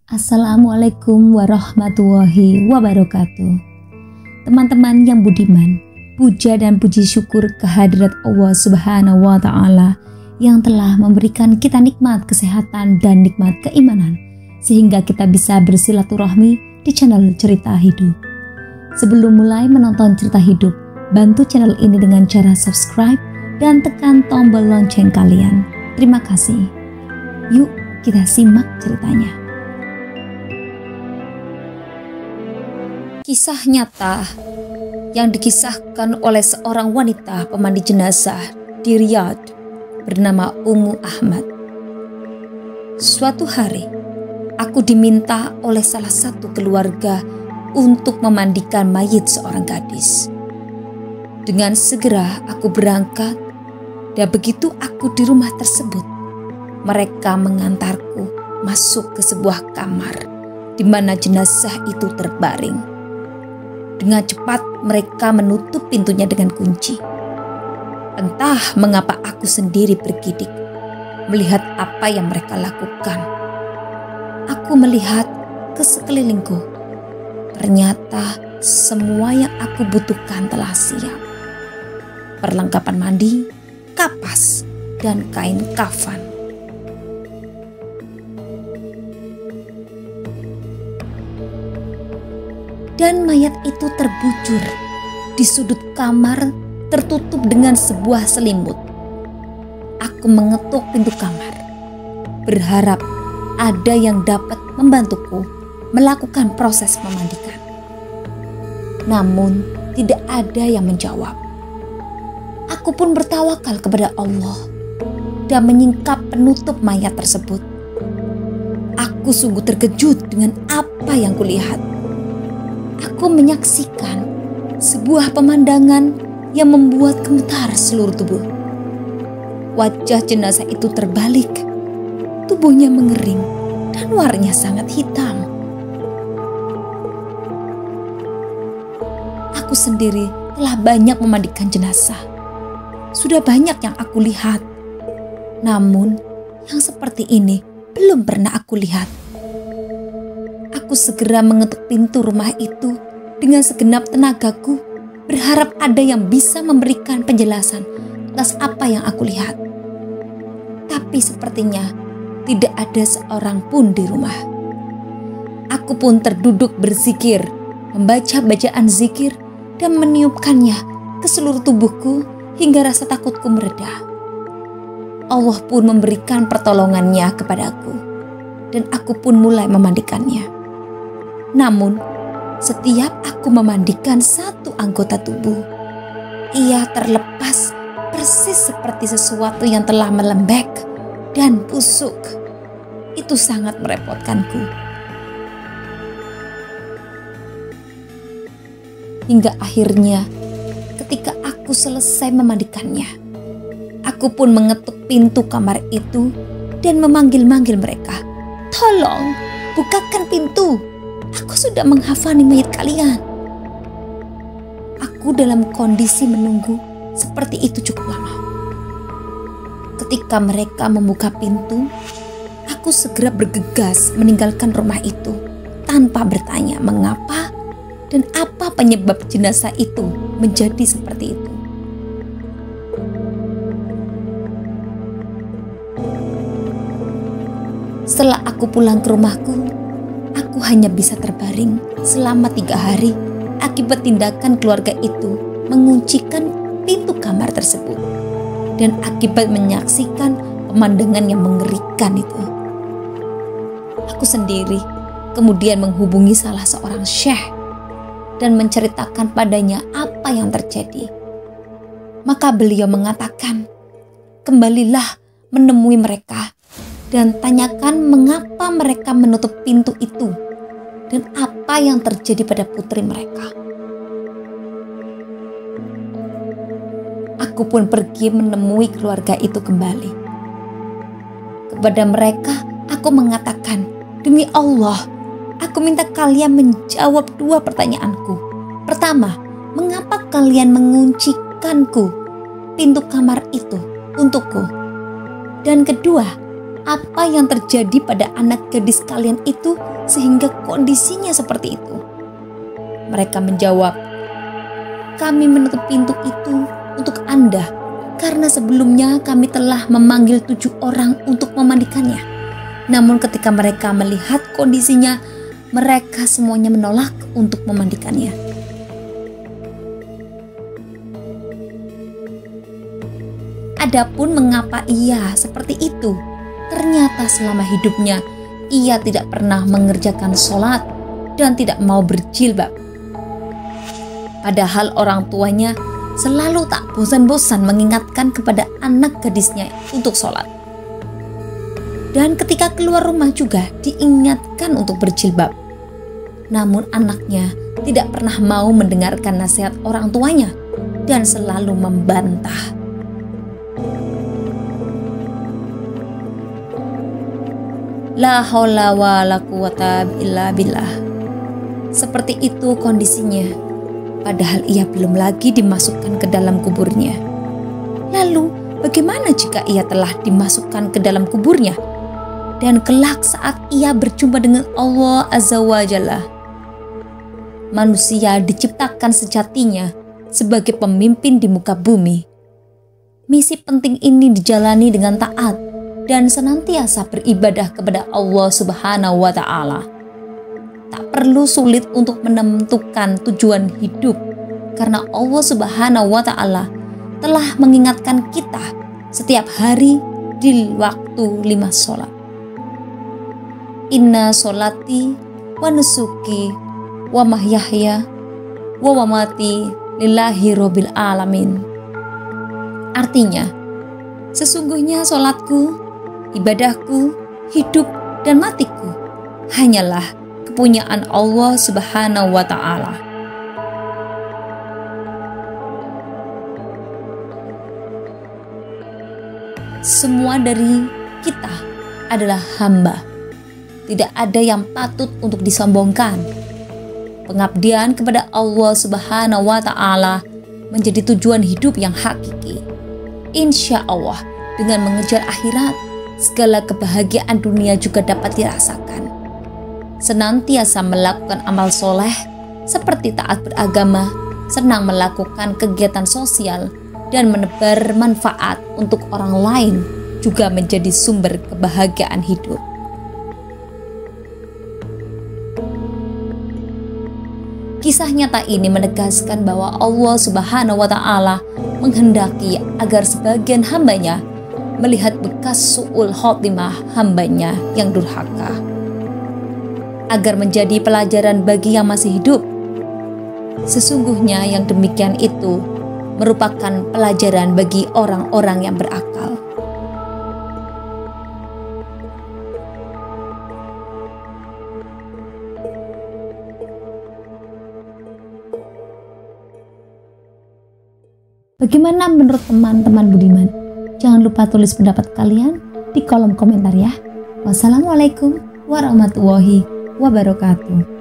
Assalamualaikum warahmatullahi wabarakatuh. Teman-teman yang budiman, puja dan puji syukur kehadirat Allah Subhanahu wa Ta'ala yang telah memberikan kita nikmat kesehatan dan nikmat keimanan, sehingga kita bisa bersilaturahmi di channel Cerita Hidup. Sebelum mulai menonton Cerita Hidup, bantu channel ini dengan cara subscribe dan tekan tombol lonceng kalian. Terima kasih. Yuk kita simak ceritanya. Kisah nyata yang dikisahkan oleh seorang wanita pemandi jenazah di Riyadh bernama Ummu Ahmad. Suatu hari, aku diminta oleh salah satu keluarga untuk memandikan mayit seorang gadis. Dengan segera aku berangkat, dan begitu aku di rumah tersebut, mereka mengantarku masuk ke sebuah kamar di mana jenazah itu terbaring. Dengan cepat mereka menutup pintunya dengan kunci. Entah mengapa aku sendiri bergidik melihat apa yang mereka lakukan. Aku melihat ke sekelilingku. Ternyata semua yang aku butuhkan telah siap. Perlengkapan mandi, kapas, dan kain kafan. Dan mayat itu terbujur di sudut kamar tertutup dengan sebuah selimut. Aku mengetuk pintu kamar, berharap ada yang dapat membantuku melakukan proses memandikan. Namun tidak ada yang menjawab. Aku pun bertawakal kepada Allah dan menyingkap penutup mayat tersebut. Aku sungguh terkejut dengan apa yang kulihat. Aku menyaksikan sebuah pemandangan yang membuat gemetar seluruh tubuh. Wajah jenazah itu terbalik, tubuhnya mengering dan warnanya sangat hitam. Aku sendiri telah banyak memandikan jenazah. Sudah banyak yang aku lihat, namun yang seperti ini belum pernah aku lihat. Aku segera mengetuk pintu rumah itu dengan segenap tenagaku, berharap ada yang bisa memberikan penjelasan atas apa yang aku lihat. Tapi sepertinya tidak ada seorang pun di rumah. Aku pun terduduk berzikir, membaca bacaan zikir dan meniupkannya ke seluruh tubuhku hingga rasa takutku mereda. Allah pun memberikan pertolongannya kepadaku dan aku pun mulai memandikannya. Namun, setiap aku memandikan satu anggota tubuh, ia terlepas persis seperti sesuatu yang telah melembek dan busuk. Itu sangat merepotkanku. Hingga akhirnya, ketika aku selesai memandikannya, aku pun mengetuk pintu kamar itu dan memanggil-manggil mereka. "Tolong, bukakan pintu. Aku sudah menghafali mayat kalian." Aku dalam kondisi menunggu seperti itu cukup lama. Ketika mereka membuka pintu, aku segera bergegas meninggalkan rumah itu tanpa bertanya mengapa dan apa penyebab jenazah itu menjadi seperti itu. Setelah aku pulang ke rumahku, aku hanya bisa terbaring selama 3 hari akibat tindakan keluarga itu menguncikan pintu kamar tersebut dan akibat menyaksikan pemandangan yang mengerikan itu. Aku sendiri kemudian menghubungi salah seorang syekh dan menceritakan padanya apa yang terjadi. Maka beliau mengatakan, "Kembalilah menemui mereka dan tanyakan mengapa mereka menutup pintu itu dan apa yang terjadi pada putri mereka." Aku pun pergi menemui keluarga itu kembali. Kepada mereka aku mengatakan, "Demi Allah, aku minta kalian menjawab 2 pertanyaanku. Pertama, mengapa kalian menguncikanku pintu kamar itu untukku? Dan kedua, apa yang terjadi pada anak gadis kalian itu sehingga kondisinya seperti itu?" Mereka menjawab, "Kami menutup pintu itu untuk Anda karena sebelumnya kami telah memanggil 7 orang untuk memandikannya. Namun ketika mereka melihat kondisinya, mereka semuanya menolak untuk memandikannya." Adapun mengapa ia seperti itu? Ternyata selama hidupnya ia tidak pernah mengerjakan sholat dan tidak mau berjilbab. Padahal orang tuanya selalu tak bosan-bosan mengingatkan kepada anak gadisnya untuk sholat. Dan ketika keluar rumah juga diingatkan untuk berjilbab. Namun anaknya tidak pernah mau mendengarkan nasihat orang tuanya dan selalu membantah. La haula wa la quwata illa billah. Seperti itu kondisinya, padahal ia belum lagi dimasukkan ke dalam kuburnya. Lalu bagaimana jika ia telah dimasukkan ke dalam kuburnya? Dan kelak saat ia berjumpa dengan Allah Azza wa Jalla. Manusia diciptakan sejatinya sebagai pemimpin di muka bumi. Misi penting ini dijalani dengan taat dan senantiasa beribadah kepada Allah Subhanahu wa Ta'ala. Tak perlu sulit untuk menentukan tujuan hidup, karena Allah Subhanahu wa Ta'ala telah mengingatkan kita setiap hari di waktu 5 sholat. Inna sholati wa nusuki wa mahyaya wa mamati lillahi rabbil alamin. Artinya, sesungguhnya sholatku, ibadahku, hidup dan matiku hanyalah kepunyaan Allah Subhanahu wa Ta'ala. Semua dari kita adalah hamba. Tidak ada yang patut untuk disombongkan. Pengabdian kepada Allah Subhanahu wa Ta'ala menjadi tujuan hidup yang hakiki. Insya Allah, dengan mengejar akhirat, segala kebahagiaan dunia juga dapat dirasakan. Senantiasa melakukan amal soleh seperti taat beragama, senang melakukan kegiatan sosial, dan menebar manfaat untuk orang lain juga menjadi sumber kebahagiaan hidup. Kisah nyata ini menegaskan bahwa Allah Subhanahu wa Ta'ala menghendaki agar sebagian hambanya melihat bekas su'ul khotimah hambanya yang durhaka, agar menjadi pelajaran bagi yang masih hidup. Sesungguhnya yang demikian itu merupakan pelajaran bagi orang-orang yang berakal. Bagaimana menurut teman-teman budiman? Jangan lupa tulis pendapat kalian di kolom komentar ya. Wassalamualaikum warahmatullahi wabarakatuh.